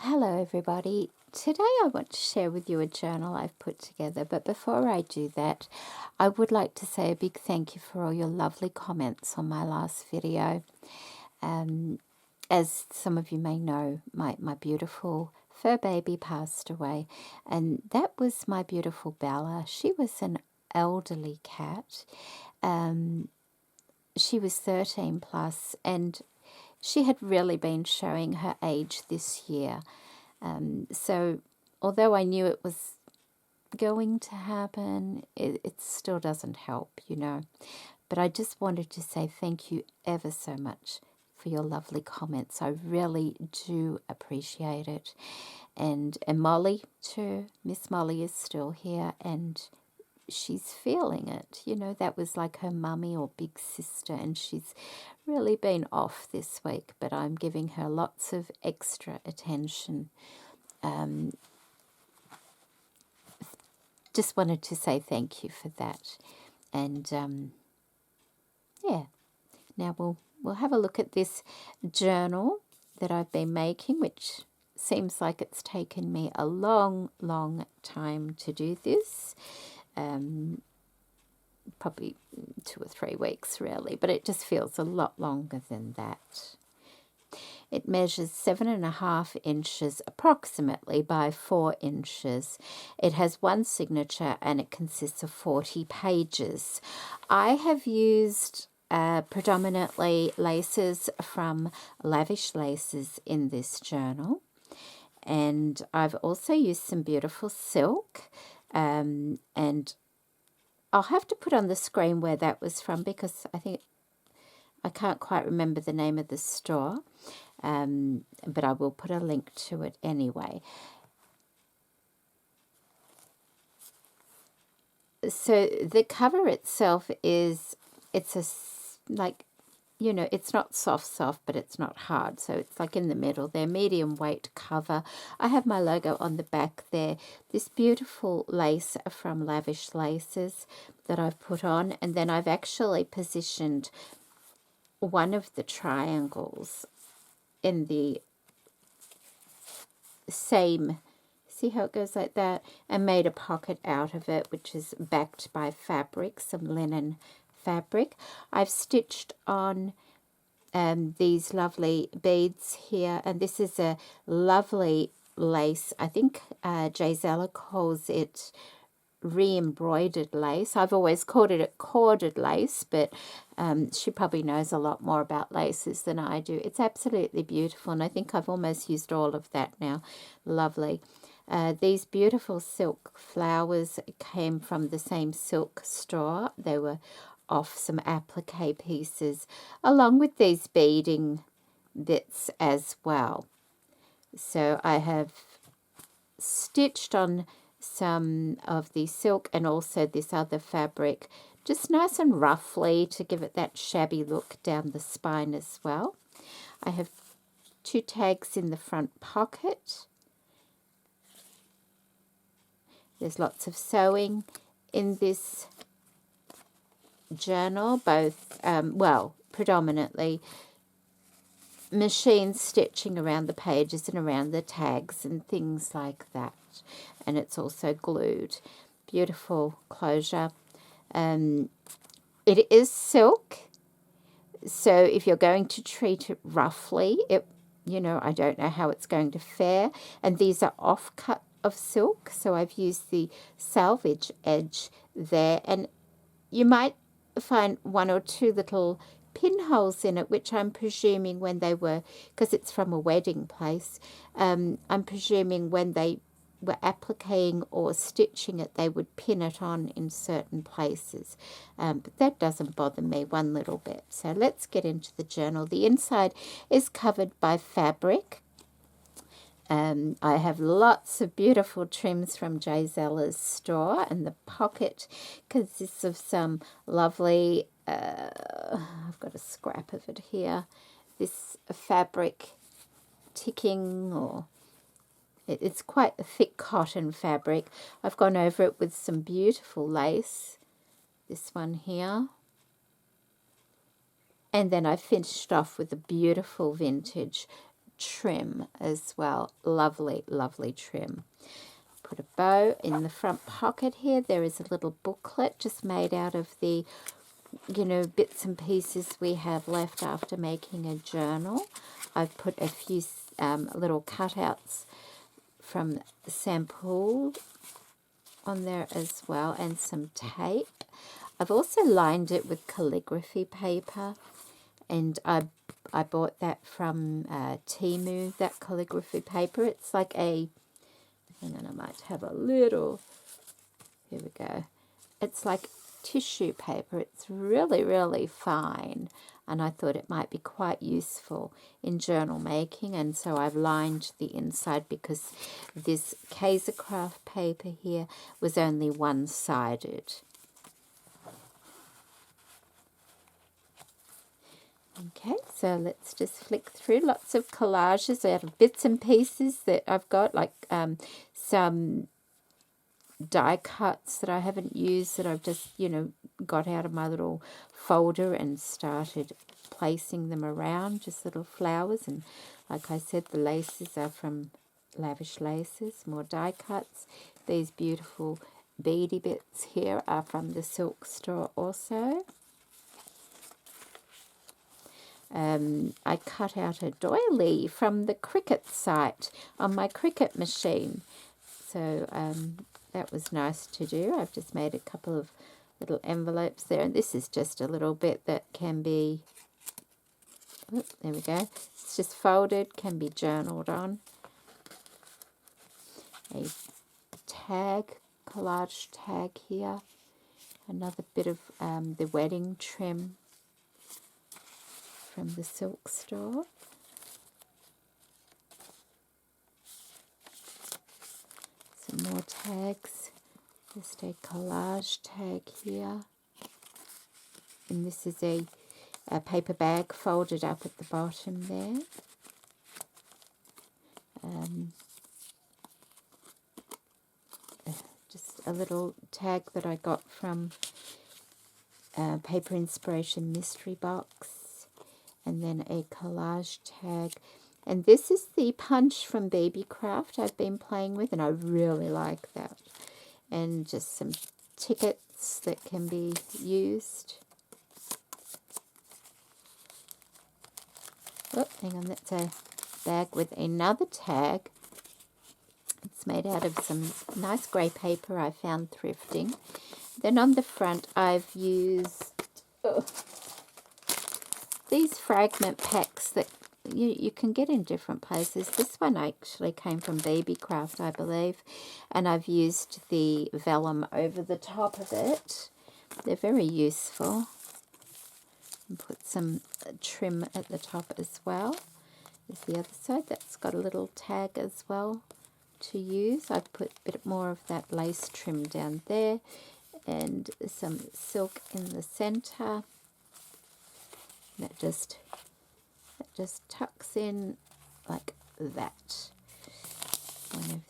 Hello everybody. Today I want to share with you a journal I've put together, but before I do that, I would like to say a big thank you for all your lovely comments on my last video. As some of you may know, my beautiful fur baby passed away, and that was my beautiful Bella. She was an elderly cat. She was 13 plus, and she had really been showing her age this year. So although I knew it was going to happen, it still doesn't help, you know. But I just wanted to say thank you ever so much for your lovely comments. I really do appreciate it. And Molly too. Miss Molly is still here, and she's feeling it. You know, that was like her mummy or big sister, and she's really been off this week, but I'm giving her lots of extra attention. Just wanted to say thank you for that. And yeah, now we'll have a look at this journal that I've been making, which seems like it's taken me a long time to do this. Probably 2 or 3 weeks really, but it just feels a lot longer than that. It measures 7.5 inches approximately by 4 inches. It has one signature and it consists of 40 pages. I have used predominantly laces from Lavish laces in this journal. And I've also used some beautiful silk, and I'll have to put on the screen where that was from, because I can't quite remember the name of the store, but I will put a link to it anyway. So the cover itself it's it's not soft, but it's not hard. So it's like in the middle there, medium weight cover. I have my logo on the back there. This beautiful lace from Lavish Laces that I've put on. And then I've actually positioned one of the triangles in the same, see how it goes like that, and made a pocket out of it, which is backed by fabric, some linen fabric. I've stitched on these lovely beads here, and this is a lovely lace. I think Gisela calls it re-embroidered lace. I've always called it a corded lace, but she probably knows a lot more about laces than I do. It's absolutely beautiful, and I think I've almost used all of that now. Lovely. These beautiful silk flowers came from the same silk store. They were off some applique pieces, along with these beading bits as well. So I have stitched on some of the silk and also this other fabric, just nice and roughly to give it that shabby look down the spine as well. I have 2 tags in the front pocket. There's lots of sewing in this journal, both, predominantly machine stitching around the pages and around the tags and things like that. And it's also glued. Beautiful closure. It is silk, so if you're going to treat it roughly, I don't know how it's going to fare. And these are offcut of silk, so I've used the salvage edge there, and you might find 1 or 2 little pinholes in it, which I'm presuming when they were, because it's from a wedding place, I'm presuming when they were appliquing or stitching it, they would pin it on in certain places. But that doesn't bother me one little bit. So let's get into the journal. The inside is covered by fabric. I have lots of beautiful trims from Gisela's store, and the pocket consists of some lovely, I've got a scrap of it here, this fabric ticking, or it's quite a thick cotton fabric. I've gone over it with some beautiful lace, this one here. And then I finished off with a beautiful vintage trim as well. Lovely, lovely trim. Put a bow in the front pocket here. There is a little booklet just made out of the, you know, bits and pieces we have left after making a journal. I've put a few little cutouts from sample on there as well, and some tape. I've also lined it with calligraphy paper, and I bought that from Temu, that calligraphy paper. It's like a, and then I might have a little, here we go. It's like tissue paper. It's really, really fine, and I thought it might be quite useful in journal making, and so I've lined the inside because this Kaisercraft paper here was only one-sided. Okay, so let's just flick through lots of collages out of bits and pieces that I've got, like some die cuts that I haven't used that I've just, you know, got out of my little folder and started placing them around, just little flowers. And like I said, the laces are from Lavish Laces, more die cuts. These beautiful beady bits here are from the silk store also. I cut out a doily from the Cricut site on my Cricut machine. So that was nice to do. I've just made a couple of little envelopes there. And this is just a little bit that can be, oh, there we go. It's just folded, can be journaled on. A tag, collage tag here. Another bit of the wedding trim from the silk store. Some more tags. Just a collage tag here. And this is a paper bag folded up at the bottom there. Just a little tag that I got from Paper Inspiration Mystery Box. And then a collage tag. And this is the punch from Babycraft I've been playing with, and I really like that. And just some tickets that can be used. Oh, hang on, that's a bag with another tag. It's made out of some nice grey paper I found thrifting. Then on the front I've used these fragment packs that you can get in different places. This one actually came from Babycraft, I believe, and I've used the vellum over the top of it. They're very useful. And put some trim at the top as well. There's the other side. That's got a little tag as well to use. I've put a bit more of that lace trim down there and some silk in the center. That just tucks in like that. One of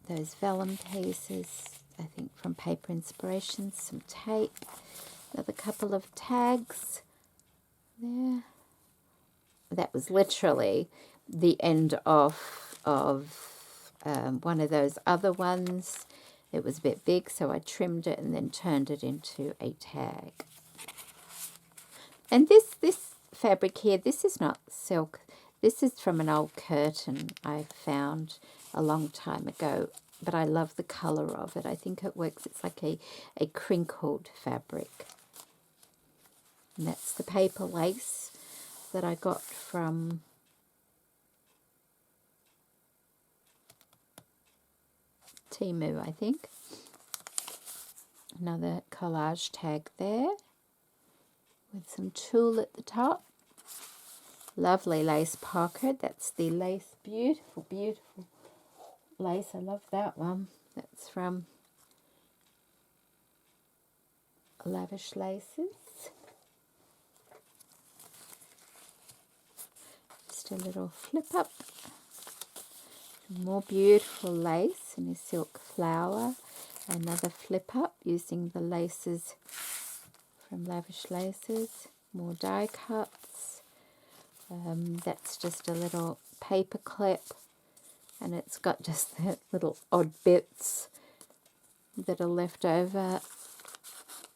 those vellum pieces, I think from Paper Inspiration, some tape, another couple of tags there. That was literally the end of one of those other ones. It was a bit big, so I trimmed it and then turned it into a tag. And this fabric here, this is not silk. This is from an old curtain I found a long time ago, but I love the colour of it. I think it works. It's like a crinkled fabric. And that's the paper lace that I got from Temu, I think. Another collage tag there with some tulle at the top. Lovely lace pocket. That's the lace. Beautiful, beautiful lace. I love that one. That's from Lavish Laces. Just a little flip up. More beautiful lace and a silk flower. Another flip up using the laces from Lavish Laces. More die cuts. That's just a little paper clip, and it's got just that little odd bits that are left over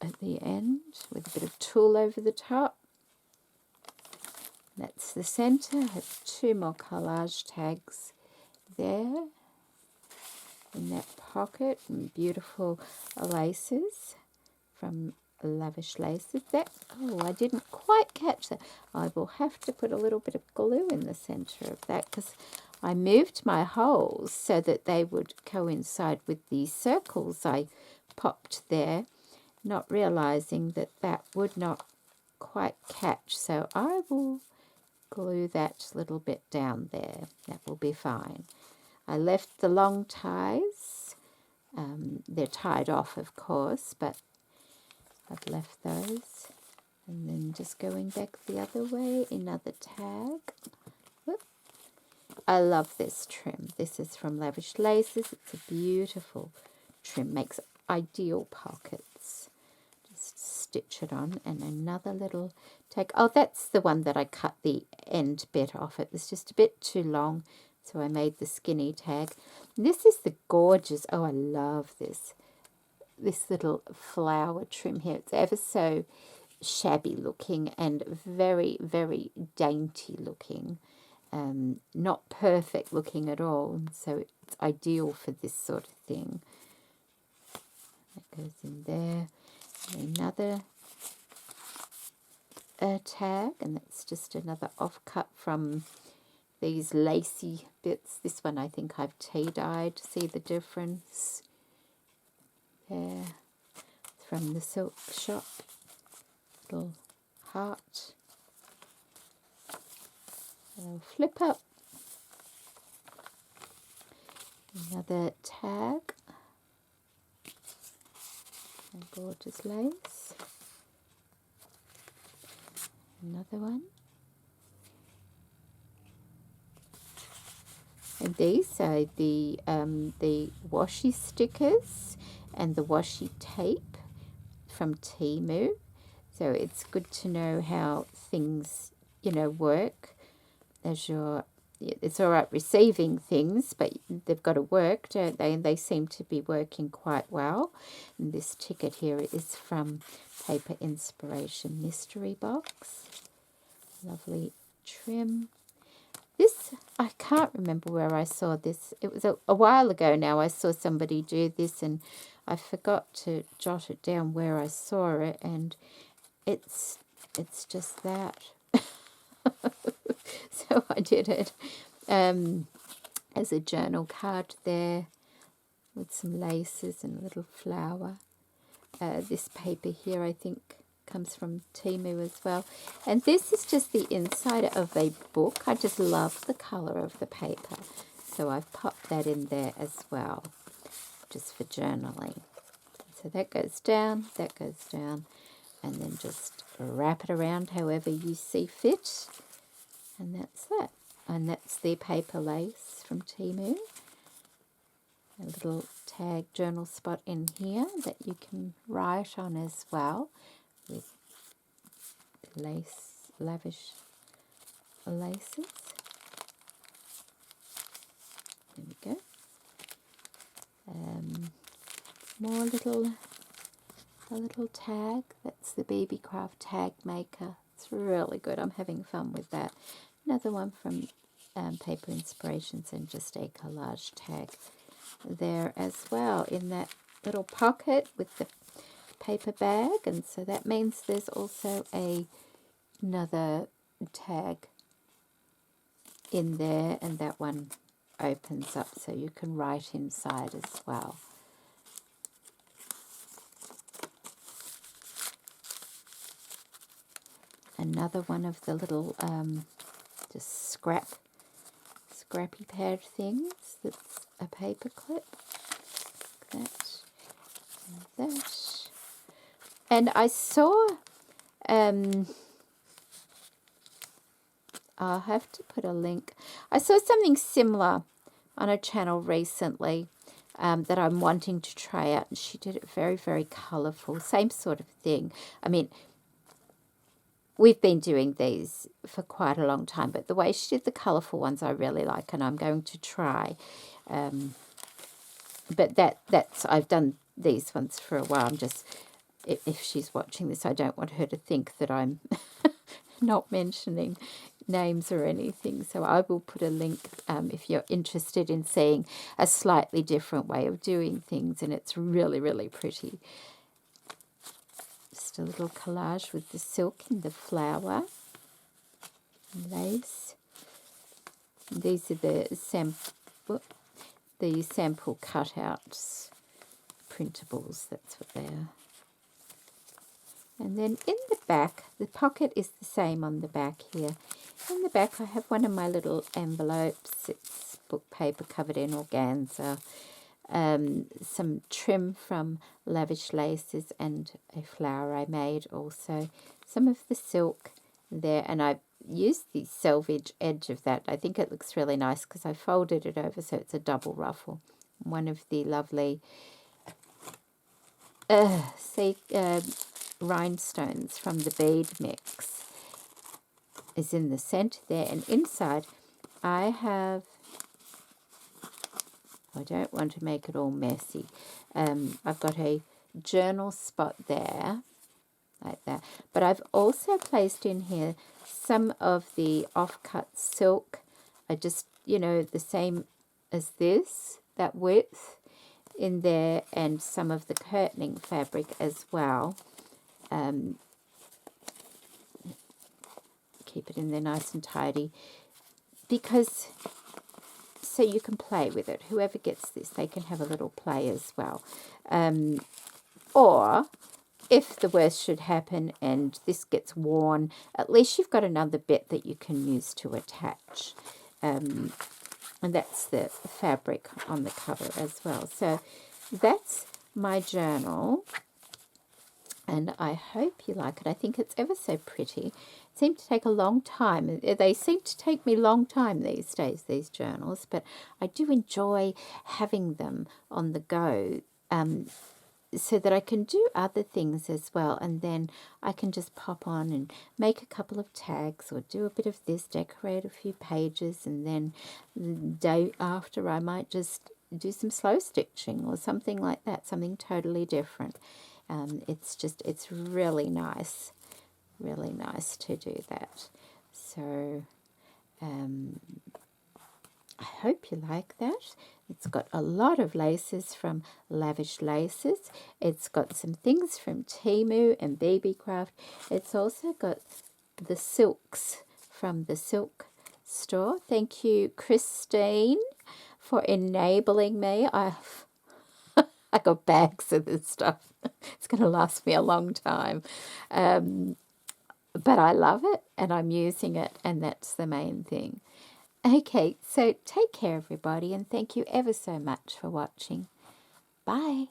at the end with a bit of tulle over the top. That's the center. I have 2 more collage tags there in that pocket, and beautiful laces from Lavish Laces. That, oh, I didn't quite catch that. I will have to put a little bit of glue in the center of that, because I moved my holes so that they would coincide with the circles I popped there, not realizing that that would not quite catch. So I will glue that little bit down there. That will be fine. I left the long ties. They're tied off, of course, but I've left those. And then just going back the other way, another tag. Whoop. I love this trim. This is from Lavish Laces. It's a beautiful trim. Makes ideal pockets. Just stitch it on. And another little tag. Oh, that's the one that I cut the end bit off. It was just a bit too long, so I made the skinny tag. And this is the gorgeous, oh, I love this little flower trim here. It's ever so shabby looking and very, very dainty looking. Not perfect looking at all, so it's ideal for this sort of thing. That goes in there. And another tag, and that's just another offcut from these lacy bits. This one I think I've tea-dyed. See the difference there? From the silk shop. Little heart. I'll flip up. Another tag. A gorgeous lace. Another one. And these are the washi stickers and the washi tape from Temu. So it's good to know how things, you know, work as you're. It's all right receiving things, but they've got to work, don't they? And they seem to be working quite well. And this ticket here is from Paper Inspiration Mystery Box. Lovely trim. This, I can't remember where I saw this. It was a while ago now. I saw somebody do this, and I forgot to jot it down where I saw it, and it's just that. So I did it as a journal card there with some laces and a little flower. This paper here, I think, comes from Temu as well. And this is just the inside of a book. I just love the colour of the paper. So I've popped that in there as well, just for journaling. So that goes down, and then just wrap it around however you see fit. And that's that. And that's the paper lace from Temu. A little tag journal spot in here that you can write on as well with lace, Lavish laces. There we go. More a little tag. That's the BB Craft Tag Maker. It's really good. I'm having fun with that. Another one from Paper Inspirations, and just a collage tag there as well in that little pocket with the paper bag. And so that means there's also another tag in there, and that one opens up so you can write inside as well. Another one of the little just scrappy pad things. That's a paper clip. That and that. And I saw, I'll have to put a link. I saw something similar on a channel recently that I'm wanting to try out. And she did it very, very colourful. Same sort of thing. I mean, we've been doing these for quite a long time, but the way she did the colourful ones I really like, and I'm going to try. But that's I've done these ones for a while. I'm just, if she's watching this, I don't want her to think that I'm not mentioning names or anything. So I will put a link if you're interested in seeing a slightly different way of doing things, and it's really, really pretty. Just a little collage with the silk and the flower and lace. And these are the sample cutouts, printables, that's what they are. And then in the back, the pocket is the same on the back here. In the back I have one of my little envelopes. It's book paper covered in organza. Some trim from Lavish laces and a flower I made also. Some of the silk there, and I used the selvage edge of that. I think it looks really nice because I folded it over so it's a double ruffle. One of the lovely rhinestones from the bead mix is in the center there, and inside I don't want to make it all messy. I've got a journal spot there, like that. But I've also placed in here some of the off-cut silk. I just, the same as this, that width in there, and some of the curtaining fabric as well. Keep it in there nice and tidy, because so you can play with it. Whoever gets this, they can have a little play as well. Or if the worst should happen and this gets worn, at least you've got another bit that you can use to attach. And that's the fabric on the cover as well. So that's my journal, and I hope you like it. I think it's ever so pretty. It seemed to take a long time. They seem to take me a long time these days, these journals, but I do enjoy having them on the go, so that I can do other things as well, and then I can just pop on and make a couple of tags or do a bit of this, decorate a few pages, and then the day after I might just do some slow stitching or something like that, something totally different. It's really nice to do that. So I hope you like that. It's got a lot of laces from Lavish Laces. It's got some things from Temu and BB Craft. It's also got the silks from the Silk Store. Thank you, Christine, for enabling me. I got bags of this stuff. It's going to last me a long time. But I love it, and I'm using it, and that's the main thing. Okay, so take care, everybody, and thank you ever so much for watching. Bye.